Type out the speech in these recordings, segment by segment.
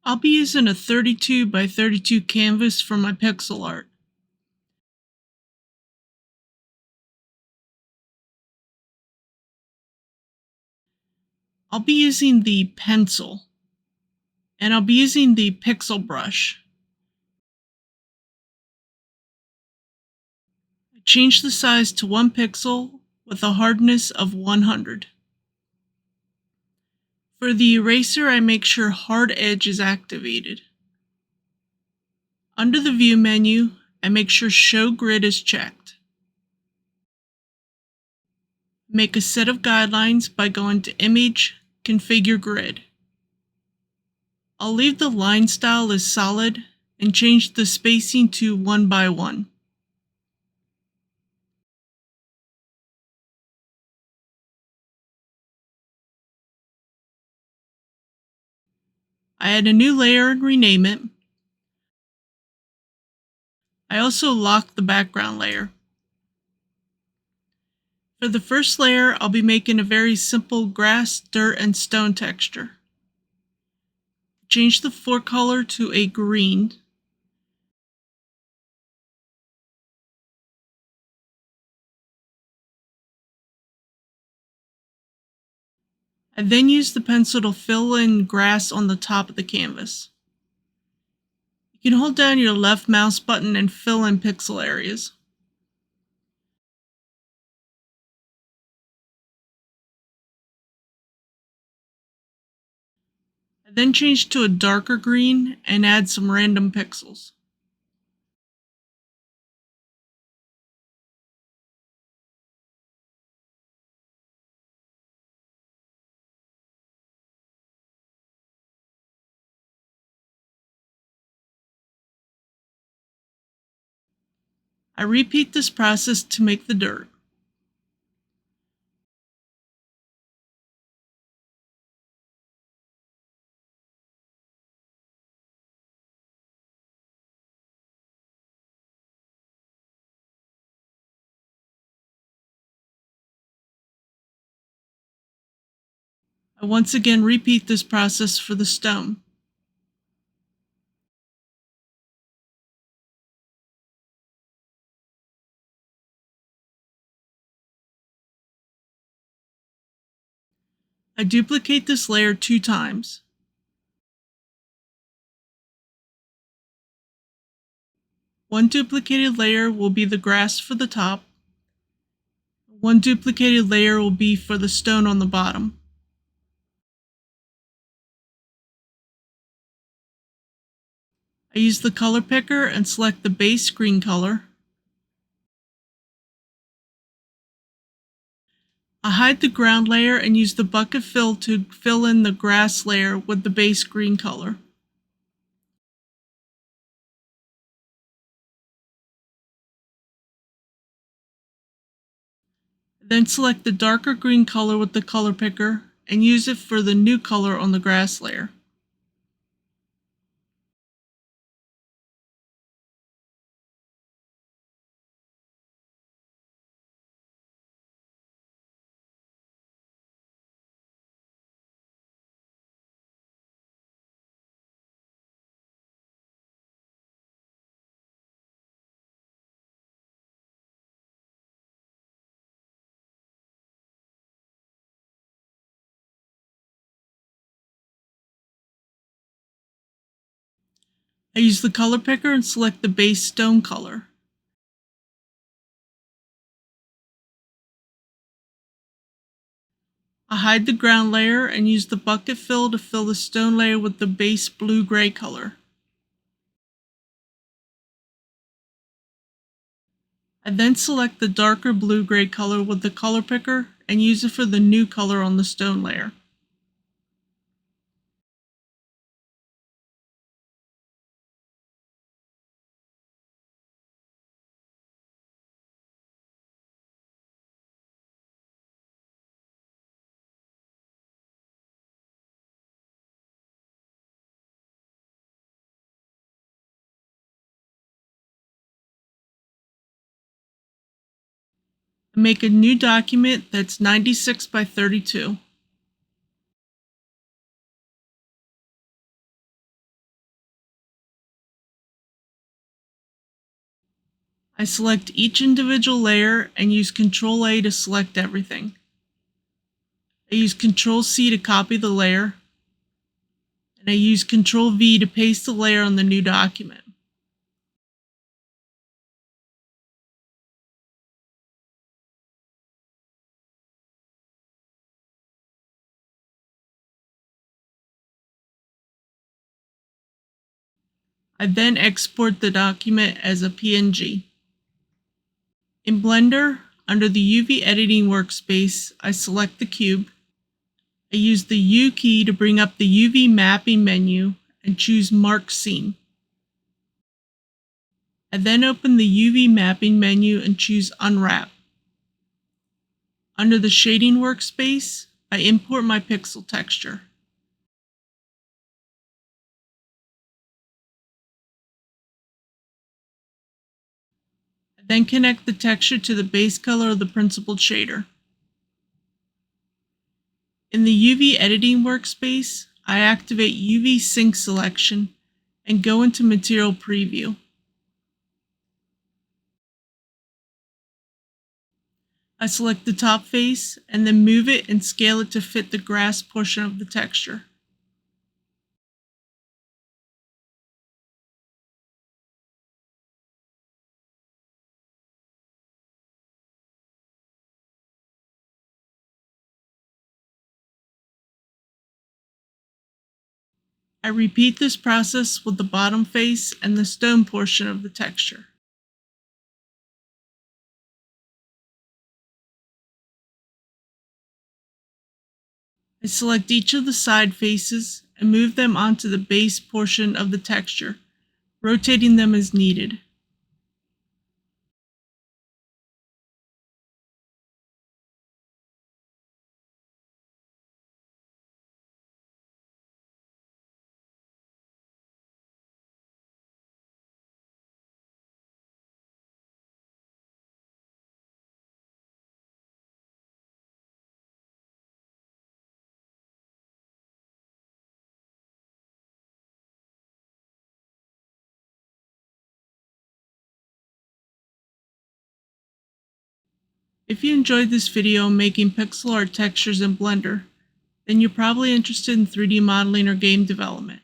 I'll be using a 32 by 32 canvas for my pixel art. I'll be using the pencil, and I'll be using the pixel brush. I change the size to 1 pixel with a hardness of 100. For the eraser, I make sure hard edge is activated. Under the View menu, I make sure Show Grid is checked. Make a set of guidelines by going to Image, Configure Grid. I'll leave the line style as solid and change the spacing to 1 by 1. I add a new layer and rename it. I also lock the background layer. For the first layer, I'll be making a very simple grass, dirt, and stone texture. Change the forecolor to a green. I then use the pencil to fill in grass on the top of the canvas. You can hold down your left mouse button and fill in pixel areas. I then change to a darker green and add some random pixels. I repeat this process to make the dirt. I once again repeat this process for the stone. I duplicate this layer 2 times. One duplicated layer will be the grass for the top. One duplicated layer will be for the stone on the bottom. I use the color picker and select the base green color. I hide the ground layer and use the bucket fill to fill in the grass layer with the base green color. Then select the darker green color with the color picker and use it for the new color on the grass layer. I use the color picker and select the base stone color. I hide the ground layer and use the bucket fill to fill the stone layer with the base blue-gray color. I then select the darker blue-gray color with the color picker and use it for the new color on the stone layer. I make a new document that's 96 by 32. I select each individual layer and use Ctrl A to select everything. I use Ctrl C to copy the layer, and I use Ctrl V to paste the layer on the new document. I then export the document as a PNG. In Blender, under the UV editing workspace, I select the cube. I use the U key to bring up the UV mapping menu and choose Mark Scene. I then open the UV mapping menu and choose Unwrap. Under the shading workspace, I import my pixel texture. I then connect the texture to the base color of the principled shader. In the UV editing workspace, I activate UV sync selection and go into material preview. I select the top face and then move it and scale it to fit the grass portion of the texture. I repeat this process with the bottom face and the stone portion of the texture. I select each of the side faces and move them onto the base portion of the texture, rotating them as needed. If you enjoyed this video on making pixel art textures in Blender, then you're probably interested in 3D modeling or game development.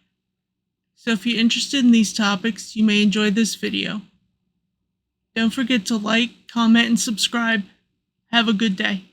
So if you're interested in these topics, you may enjoy this video. Don't forget to like, comment, and subscribe. Have a good day.